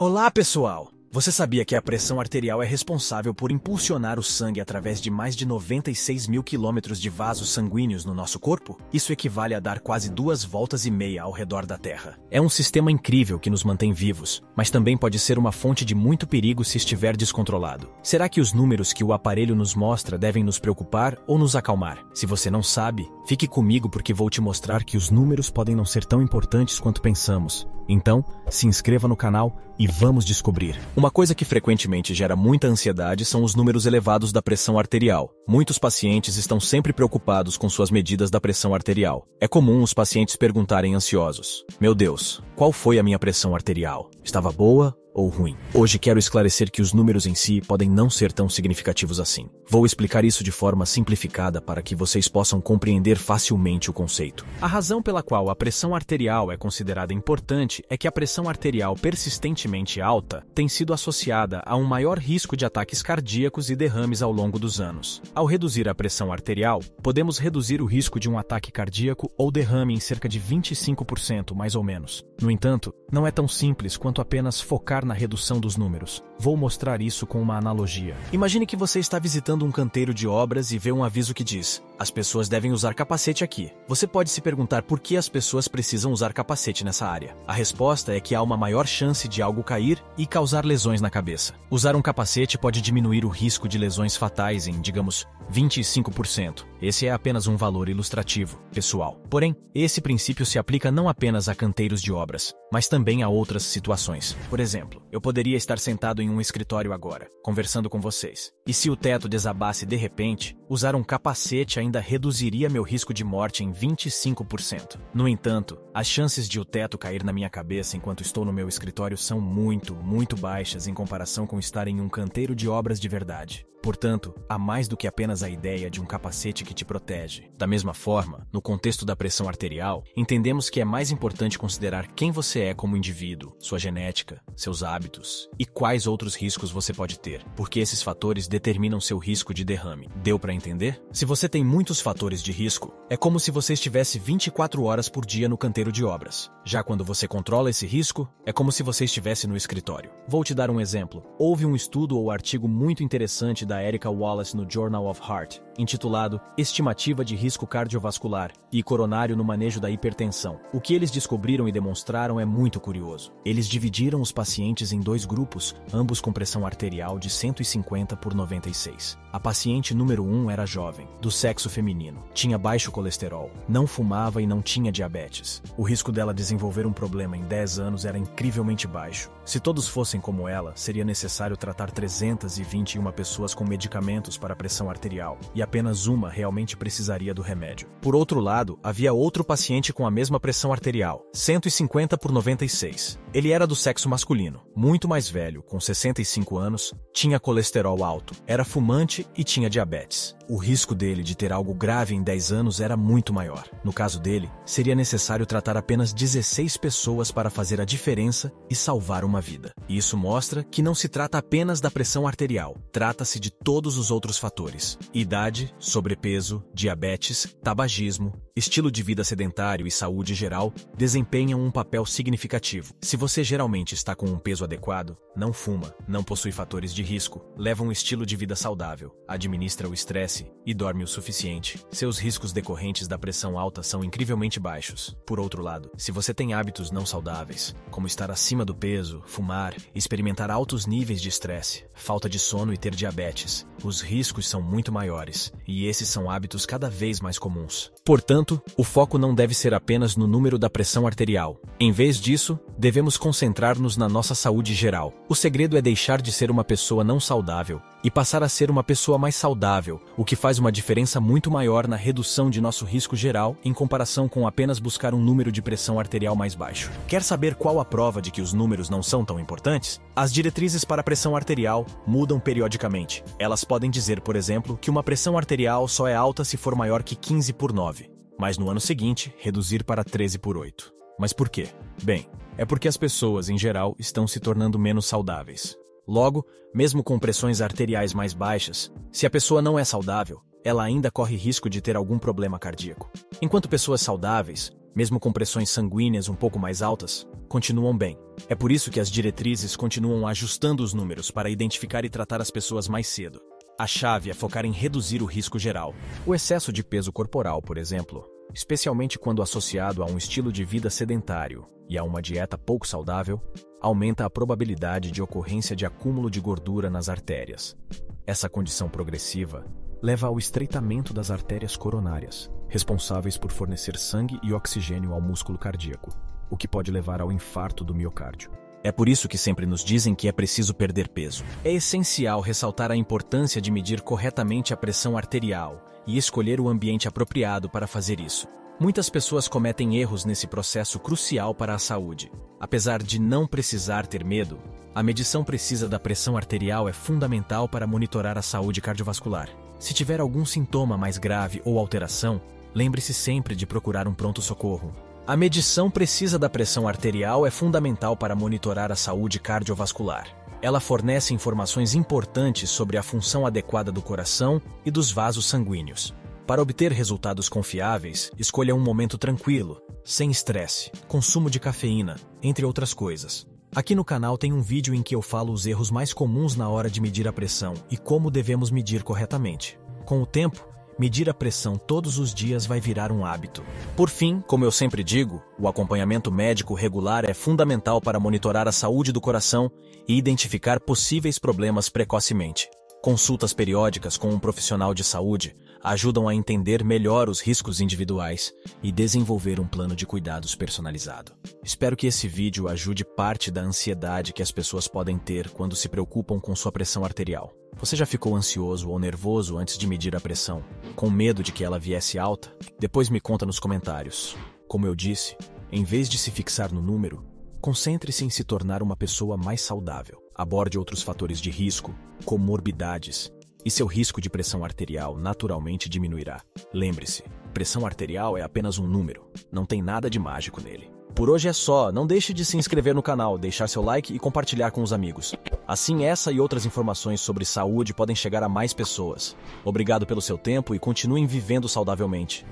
Olá, pessoal! Você sabia que a pressão arterial é responsável por impulsionar o sangue através de mais de 96 mil quilômetros de vasos sanguíneos no nosso corpo? Isso equivale a dar quase 2,5 voltas ao redor da Terra. É um sistema incrível que nos mantém vivos, mas também pode ser uma fonte de muito perigo se estiver descontrolado. Será que os números que o aparelho nos mostra devem nos preocupar ou nos acalmar? Se você não sabe, fique comigo porque vou te mostrar que os números podem não ser tão importantes quanto pensamos. Então, se inscreva no canal e vamos descobrir. Uma coisa que frequentemente gera muita ansiedade são os números elevados da pressão arterial. Muitos pacientes estão sempre preocupados com suas medidas da pressão arterial. É comum os pacientes perguntarem ansiosos: meu Deus, qual foi a minha pressão arterial? Estava boa ou ruim? Hoje quero esclarecer que os números em si podem não ser tão significativos assim. Vou explicar isso de forma simplificada para que vocês possam compreender facilmente o conceito. A razão pela qual a pressão arterial é considerada importante é que a pressão arterial persistentemente alta tem sido associada a um maior risco de ataques cardíacos e derrames ao longo dos anos. Ao reduzir a pressão arterial, podemos reduzir o risco de um ataque cardíaco ou derrame em cerca de 25%, mais ou menos. No entanto, não é tão simples quanto apenas focar na redução dos números. Vou mostrar isso com uma analogia. Imagine que você está visitando um canteiro de obras e vê um aviso que diz: as pessoas devem usar capacete aqui. Você pode se perguntar por que as pessoas precisam usar capacete nessa área. A resposta é que há uma maior chance de algo cair e causar lesões na cabeça. Usar um capacete pode diminuir o risco de lesões fatais em, digamos, 25%. Esse é apenas um valor ilustrativo, pessoal. Porém, esse princípio se aplica não apenas a canteiros de obras, mas também a outras situações. Por exemplo, eu poderia estar sentado em um escritório agora, conversando com vocês. E se o teto desabasse de repente, usar um capacete ainda reduziria meu risco de morte em 25%. No entanto, as chances de o teto cair na minha cabeça enquanto estou no meu escritório são muito baixas em comparação com estar em um canteiro de obras de verdade. Portanto, há mais do que apenas a ideia de um capacete que te protege. Da mesma forma, no contexto da pressão arterial, entendemos que é mais importante considerar quem você é como indivíduo, sua genética, seus hábitos e quais outros riscos você pode ter, porque esses fatores determinam seu risco de derrame. Deu para entender? Se você tem muitos fatores de risco, é como se você estivesse 24 horas por dia no canteiro de obras. Já quando você controla esse risco, é como se você estivesse no escritório. Vou te dar um exemplo. Houve um estudo ou artigo muito interessante da Erica Wallace no Journal of Heart, intitulado Estimativa de Risco Cardiovascular e Coronário no Manejo da Hipertensão. O que eles descobriram e demonstraram é muito curioso. Eles dividiram os pacientes em 2 grupos, ambos com pressão arterial de 150 por 96. A paciente número 1 era jovem, do sexo feminino, tinha baixo colesterol, não fumava e não tinha diabetes. O risco dela desenvolver um problema em 10 anos era incrivelmente baixo. Se todos fossem como ela, seria necessário tratar 321 pessoas com medicamentos para a pressão arterial, e apenas uma realmente precisaria do remédio. Por outro lado, havia outro paciente com a mesma pressão arterial, 150 por 96. Ele era do sexo masculino, muito mais velho, com 65 anos, tinha colesterol alto, era fumante e tinha diabetes. O risco dele de ter algo grave em 10 anos era muito maior. No caso dele, seria necessário tratar apenas 16 pessoas para fazer a diferença e salvar uma vida. E isso mostra que não se trata apenas da pressão arterial, trata-se de todos os outros fatores: idade, sobrepeso, diabetes, tabagismo, estilo de vida sedentário e saúde geral desempenham um papel significativo. Se você geralmente está com um peso adequado, não fuma, não possui fatores de risco, leva um estilo de vida saudável, administra o estresse e dorme o suficiente, seus riscos decorrentes da pressão alta são incrivelmente baixos. Por outro lado, se você tem hábitos não saudáveis, como estar acima do peso, fumar, experimentar altos níveis de estresse, falta de sono e ter diabetes, os riscos são muito maiores, e esses são hábitos cada vez mais comuns. Portanto, o foco não deve ser apenas no número da pressão arterial. Em vez disso, devemos concentrar-nos na nossa saúde geral. O segredo é deixar de ser uma pessoa não saudável e passar a ser uma pessoa mais saudável, o que faz uma diferença muito maior na redução de nosso risco geral em comparação com apenas buscar um número de pressão arterial mais baixo. Quer saber qual a prova de que os números não são tão importantes? As diretrizes para a pressão arterial mudam periodicamente. Elas podem dizer, por exemplo, que uma pressão arterial só é alta se for maior que 15 por 9, mas no ano seguinte, reduzir para 13 por 8. Mas por quê? Bem, é porque as pessoas, em geral, estão se tornando menos saudáveis. Logo, mesmo com pressões arteriais mais baixas, se a pessoa não é saudável, ela ainda corre risco de ter algum problema cardíaco. Enquanto pessoas saudáveis, mesmo com pressões sanguíneas um pouco mais altas, continuam bem. É por isso que as diretrizes continuam ajustando os números para identificar e tratar as pessoas mais cedo. A chave é focar em reduzir o risco geral. O excesso de peso corporal, por exemplo, especialmente quando associado a um estilo de vida sedentário e a uma dieta pouco saudável, aumenta a probabilidade de ocorrência de acúmulo de gordura nas artérias. Essa condição progressiva leva ao estreitamento das artérias coronárias, responsáveis por fornecer sangue e oxigênio ao músculo cardíaco, o que pode levar ao infarto do miocárdio. É por isso que sempre nos dizem que é preciso perder peso. É essencial ressaltar a importância de medir corretamente a pressão arterial e escolher o ambiente apropriado para fazer isso. Muitas pessoas cometem erros nesse processo crucial para a saúde. Apesar de não precisar ter medo, a medição precisa da pressão arterial é fundamental para monitorar a saúde cardiovascular. Se tiver algum sintoma mais grave ou alteração, lembre-se sempre de procurar um pronto-socorro. A medição precisa da pressão arterial é fundamental para monitorar a saúde cardiovascular. Ela fornece informações importantes sobre a função adequada do coração e dos vasos sanguíneos. Para obter resultados confiáveis, escolha um momento tranquilo, sem estresse, consumo de cafeína, entre outras coisas. Aqui no canal tem um vídeo em que eu falo os erros mais comuns na hora de medir a pressão e como devemos medir corretamente. Com o tempo, medir a pressão todos os dias vai virar um hábito. Por fim, como eu sempre digo, o acompanhamento médico regular é fundamental para monitorar a saúde do coração e identificar possíveis problemas precocemente. Consultas periódicas com um profissional de saúde ajudam a entender melhor os riscos individuais e desenvolver um plano de cuidados personalizado. Espero que esse vídeo ajude parte da ansiedade que as pessoas podem ter quando se preocupam com sua pressão arterial. Você já ficou ansioso ou nervoso antes de medir a pressão, com medo de que ela viesse alta? Depois me conta nos comentários. Como eu disse, em vez de se fixar no número, concentre-se em se tornar uma pessoa mais saudável. Aborde outros fatores de risco, comorbidades, e seu risco de pressão arterial naturalmente diminuirá. Lembre-se, pressão arterial é apenas um número, não tem nada de mágico nele. Por hoje é só, não deixe de se inscrever no canal, deixar seu like e compartilhar com os amigos. Assim essa e outras informações sobre saúde podem chegar a mais pessoas. Obrigado pelo seu tempo e continuem vivendo saudavelmente.